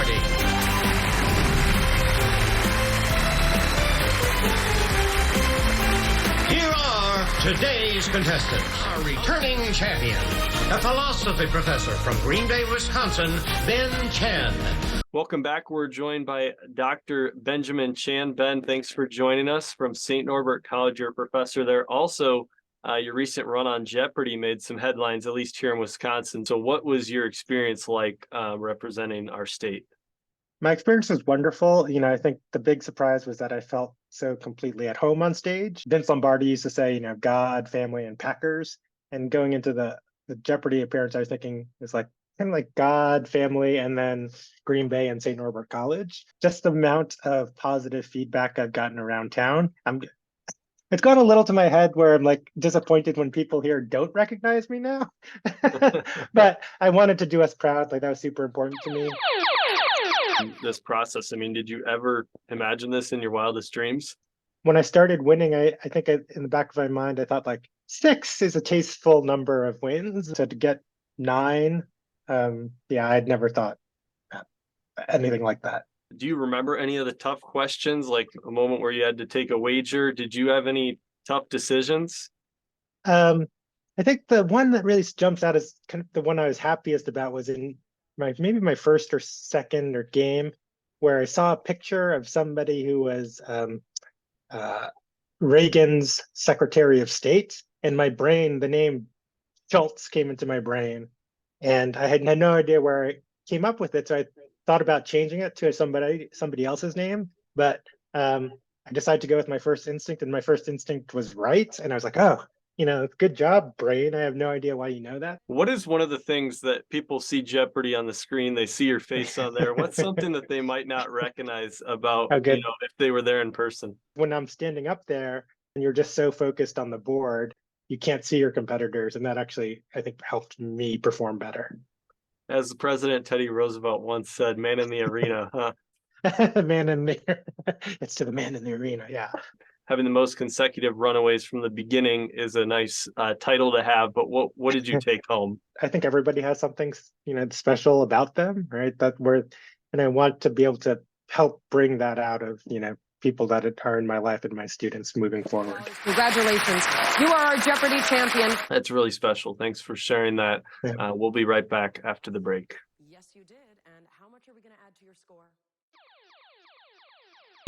Jeopardy! Here are today's contestants. Our returning champion, a philosophy professor from Green Bay, Wisconsin, Ben Chan. Welcome back. We're joined by Dr. Benjamin Chan. Ben, thanks for joining us from St. Norbert College. You're a professor there. Also, your recent run on Jeopardy made some headlines, at least here in Wisconsin. So what was your experience like representing our state? My experience was wonderful. I think the big surprise was that I felt so completely at home on stage. Vince Lombardi used to say, God, family, and Packers. And going into the Jeopardy appearance, I was thinking it's like kind of like God, family, and then Green Bay and St. Norbert College. Just the amount of positive feedback I've gotten around town. It's gone a little to my head where I'm like disappointed when people here don't recognize me now. But I wanted to do us proud. Like that was super important to me. This process, did you ever imagine this in your wildest dreams? When I started winning, I think in the back of my mind, I thought like 6 is a tasteful number of wins. So to get 9, I'd never thought anything like that. Do you remember any of the tough questions, like a moment where you had to take a wager? Did you have any tough decisions? I think the one that really jumps out as kind of the one I was happiest about was in maybe my first or second game, where I saw a picture of somebody who was Reagan's Secretary of State, and my brain, the name Schultz came into my brain, and I had no idea where I came up with it. So I thought about changing it to somebody else's name, but I decided to go with my first instinct, and my first instinct was right. And I was like, oh, good job, brain. I have no idea why you know that. What is one of the things that people see Jeopardy on the screen, they see your face on there? What's something that they might not recognize about, if they were there in person? When I'm standing up there and you're just so focused on the board, you can't see your competitors. And that actually, I think, helped me perform better. As the President Teddy Roosevelt once said, man in the arena, huh? It's to the man in the arena, yeah. Having the most consecutive runaways from the beginning is a nice title to have, but what did you take home? I think everybody has something, special about them, right? And I want to be able to help bring that out of, people that are in my life and my students moving forward. Congratulations. You are our Jeopardy champion. That's really special. Thanks for sharing that. Yeah. We'll be right back after the break. Yes, you did. And how much are we going to add to your score?